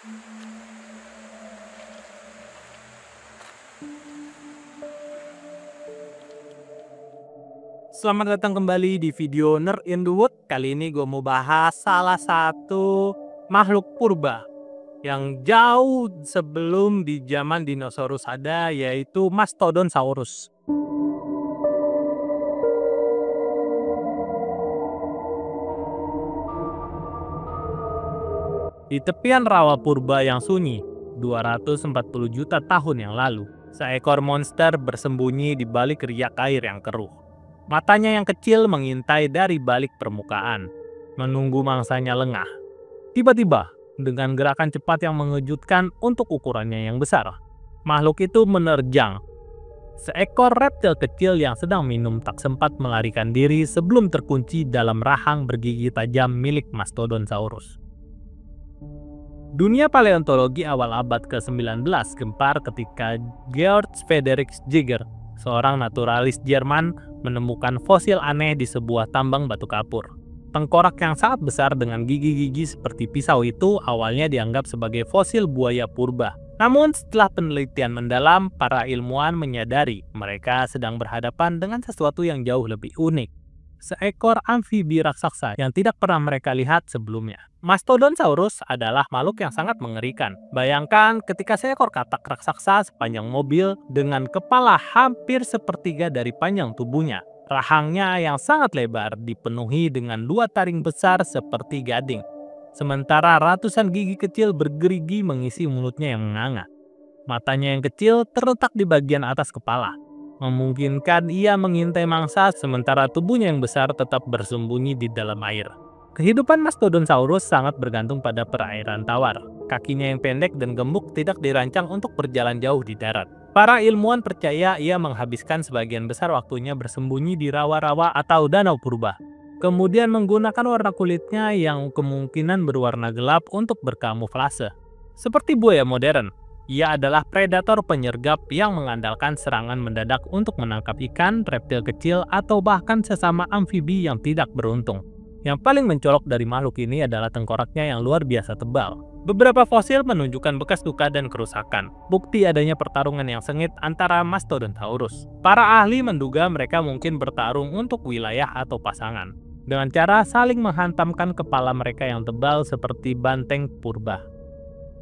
Selamat datang kembali di video Nerd in the Wood. Kali ini gue mau bahas salah satu makhluk purba yang jauh sebelum di zaman dinosaurus ada, yaitu Mastodonsaurus. Di tepian rawa purba yang sunyi, 240 juta tahun yang lalu, seekor monster bersembunyi di balik riak air yang keruh. Matanya yang kecil mengintai dari balik permukaan, menunggu mangsanya lengah. Tiba-tiba, dengan gerakan cepat yang mengejutkan untuk ukurannya yang besar, makhluk itu menerjang. Seekor reptil kecil yang sedang minum tak sempat melarikan diri sebelum terkunci dalam rahang bergigi tajam milik Mastodonsaurus. Dunia paleontologi awal abad ke-19 gempar ketika Georg Friedrich Jäger, seorang naturalis Jerman, menemukan fosil aneh di sebuah tambang batu kapur. Tengkorak yang sangat besar dengan gigi-gigi seperti pisau itu awalnya dianggap sebagai fosil buaya purba. Namun setelah penelitian mendalam, para ilmuwan menyadari mereka sedang berhadapan dengan sesuatu yang jauh lebih unik. Seekor amfibi raksasa yang tidak pernah mereka lihat sebelumnya. Mastodonsaurus adalah makhluk yang sangat mengerikan. Bayangkan ketika seekor katak raksasa sepanjang mobil dengan kepala hampir sepertiga dari panjang tubuhnya. Rahangnya yang sangat lebar dipenuhi dengan 2 taring besar seperti gading. Sementara ratusan gigi kecil bergerigi mengisi mulutnya yang menganga. Matanya yang kecil terletak di bagian atas kepala, memungkinkan ia mengintai mangsa sementara tubuhnya yang besar tetap bersembunyi di dalam air. Kehidupan Mastodonsaurus sangat bergantung pada perairan tawar. Kakinya yang pendek dan gemuk tidak dirancang untuk berjalan jauh di darat. Para ilmuwan percaya ia menghabiskan sebagian besar waktunya bersembunyi di rawa-rawa atau danau purba. Kemudian menggunakan warna kulitnya yang kemungkinan berwarna gelap untuk berkamuflase. Seperti buaya modern, ia adalah predator penyergap yang mengandalkan serangan mendadak untuk menangkap ikan, reptil kecil, atau bahkan sesama amfibi yang tidak beruntung. Yang paling mencolok dari makhluk ini adalah tengkoraknya yang luar biasa tebal. Beberapa fosil menunjukkan bekas luka dan kerusakan, bukti adanya pertarungan yang sengit antara Mastodonsaurus. Para ahli menduga mereka mungkin bertarung untuk wilayah atau pasangan, dengan cara saling menghantamkan kepala mereka yang tebal seperti banteng purba.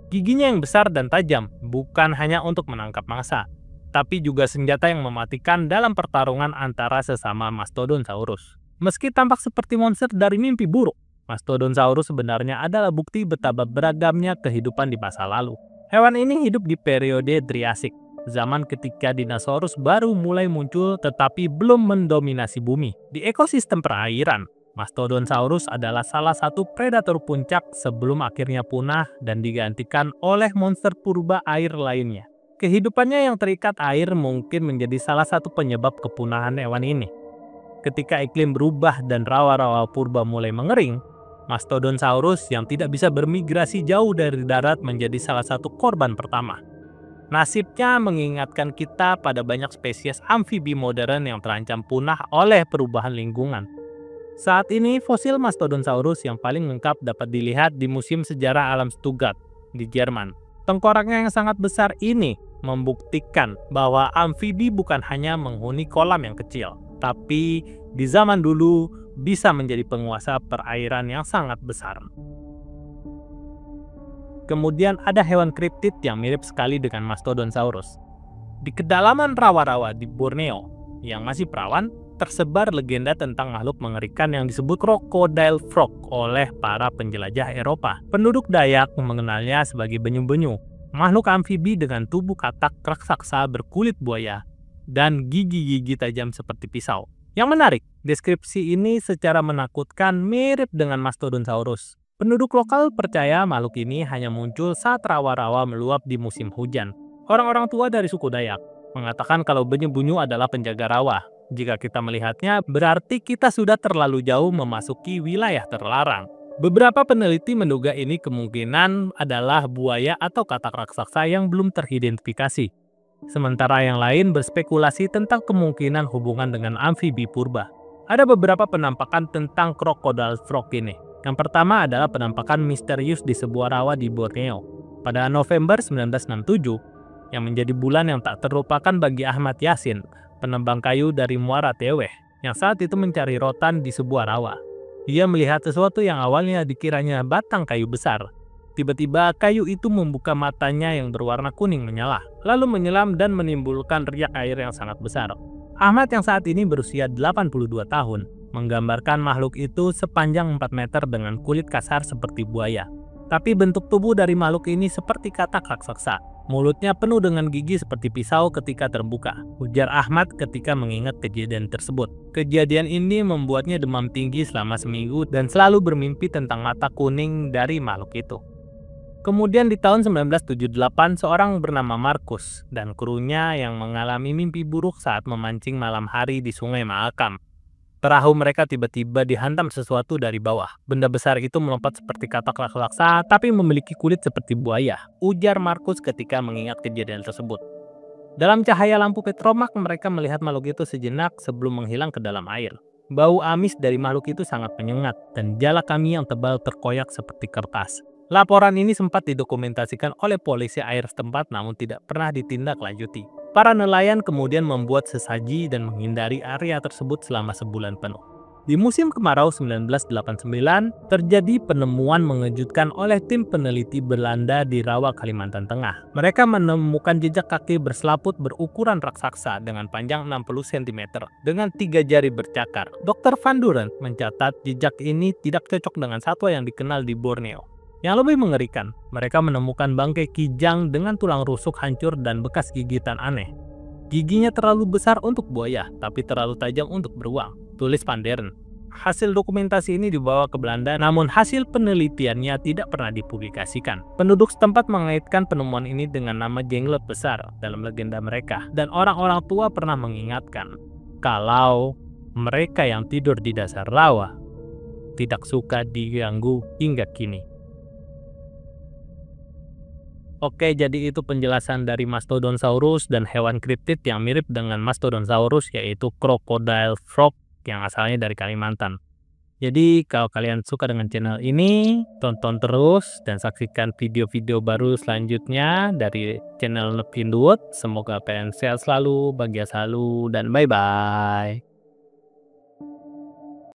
Giginya yang besar dan tajam bukan hanya untuk menangkap mangsa, tapi juga senjata yang mematikan dalam pertarungan antara sesama Mastodonsaurus. Meski tampak seperti monster dari mimpi buruk, Mastodonsaurus sebenarnya adalah bukti betapa beragamnya kehidupan di masa lalu. Hewan ini hidup di periode Triasik, zaman ketika dinosaurus baru mulai muncul tetapi belum mendominasi bumi. Di ekosistem perairan, Mastodonsaurus adalah salah satu predator puncak sebelum akhirnya punah dan digantikan oleh monster purba air lainnya. Kehidupannya yang terikat air mungkin menjadi salah satu penyebab kepunahan hewan ini. Ketika iklim berubah dan rawa-rawa purba mulai mengering, Mastodonsaurus yang tidak bisa bermigrasi jauh dari darat menjadi salah satu korban pertama. Nasibnya mengingatkan kita pada banyak spesies amfibi modern yang terancam punah oleh perubahan lingkungan. Saat ini, fosil Mastodonsaurus yang paling lengkap dapat dilihat di Museum Sejarah Alam Stuttgart di Jerman. Tengkoraknya yang sangat besar ini membuktikan bahwa amfibi bukan hanya menghuni kolam yang kecil, tapi di zaman dulu bisa menjadi penguasa perairan yang sangat besar. Kemudian ada hewan kriptid yang mirip sekali dengan Mastodonsaurus. Di kedalaman rawa-rawa di Borneo yang masih perawan, tersebar legenda tentang makhluk mengerikan yang disebut crocodile frog oleh para penjelajah Eropa. Penduduk Dayak mengenalnya sebagai benyu-benyu, makhluk amfibi dengan tubuh katak raksasa berkulit buaya dan gigi-gigi tajam seperti pisau. Yang menarik, deskripsi ini secara menakutkan mirip dengan Mastodonsaurus. Penduduk lokal percaya makhluk ini hanya muncul saat rawa-rawa meluap di musim hujan. Orang-orang tua dari suku Dayak mengatakan kalau benyu-benyu adalah penjaga rawa. Jika kita melihatnya, berarti kita sudah terlalu jauh memasuki wilayah terlarang. Beberapa peneliti menduga ini kemungkinan adalah buaya atau katak raksasa yang belum teridentifikasi. Sementara yang lain berspekulasi tentang kemungkinan hubungan dengan amfibi purba. Ada beberapa penampakan tentang crocodile frog ini. Yang pertama adalah penampakan misterius di sebuah rawa di Borneo. Pada November 1967, yang menjadi bulan yang tak terlupakan bagi Ahmad Yasin, penebang kayu dari Muara Teweh, yang saat itu mencari rotan di sebuah rawa. Ia melihat sesuatu yang awalnya dikiranya batang kayu besar. Tiba-tiba kayu itu membuka matanya yang berwarna kuning menyala, lalu menyelam dan menimbulkan riak air yang sangat besar. Ahmad yang saat ini berusia 82 tahun, menggambarkan makhluk itu sepanjang 4 meter dengan kulit kasar seperti buaya. Tapi bentuk tubuh dari makhluk ini seperti katak raksasa. Mulutnya penuh dengan gigi seperti pisau ketika terbuka, ujar Ahmad ketika mengingat kejadian tersebut. Kejadian ini membuatnya demam tinggi selama seminggu dan selalu bermimpi tentang mata kuning dari makhluk itu. Kemudian di tahun 1978, seorang bernama Markus dan krunya yang mengalami mimpi buruk saat memancing malam hari di Sungai Mahakam. Perahu mereka tiba-tiba dihantam sesuatu dari bawah. Benda besar itu melompat seperti katak raksasa, tapi memiliki kulit seperti buaya, ujar Markus ketika mengingat kejadian tersebut. Dalam cahaya lampu petromak, mereka melihat makhluk itu sejenak sebelum menghilang ke dalam air. Bau amis dari makhluk itu sangat menyengat, dan jala kami yang tebal terkoyak seperti kertas. Laporan ini sempat didokumentasikan oleh polisi air setempat namun tidak pernah ditindaklanjuti. Para nelayan kemudian membuat sesaji dan menghindari area tersebut selama sebulan penuh. Di musim kemarau 1989, terjadi penemuan mengejutkan oleh tim peneliti Belanda di Rawa, Kalimantan Tengah. Mereka menemukan jejak kaki berselaput berukuran raksasa dengan panjang 60 cm dengan 3 jari bercakar. Dr. Van Duren mencatat jejak ini tidak cocok dengan satwa yang dikenal di Borneo. Yang lebih mengerikan, mereka menemukan bangkai kijang dengan tulang rusuk hancur dan bekas gigitan aneh. Giginya terlalu besar untuk buaya, tapi terlalu tajam untuk beruang, tulis Van Deren. Hasil dokumentasi ini dibawa ke Belanda, namun hasil penelitiannya tidak pernah dipublikasikan. Penduduk setempat mengaitkan penemuan ini dengan nama jenglot besar dalam legenda mereka, dan orang-orang tua pernah mengingatkan kalau mereka yang tidur di dasar rawa tidak suka diganggu hingga kini. Oke, jadi itu penjelasan dari Mastodonsaurus dan hewan kriptid yang mirip dengan Mastodonsaurus, yaitu crocodile frog yang asalnya dari Kalimantan. Jadi kalau kalian suka dengan channel ini, tonton terus dan saksikan video-video baru selanjutnya dari channel Nepindut. Semoga kalian sehat selalu, bahagia selalu, dan bye-bye.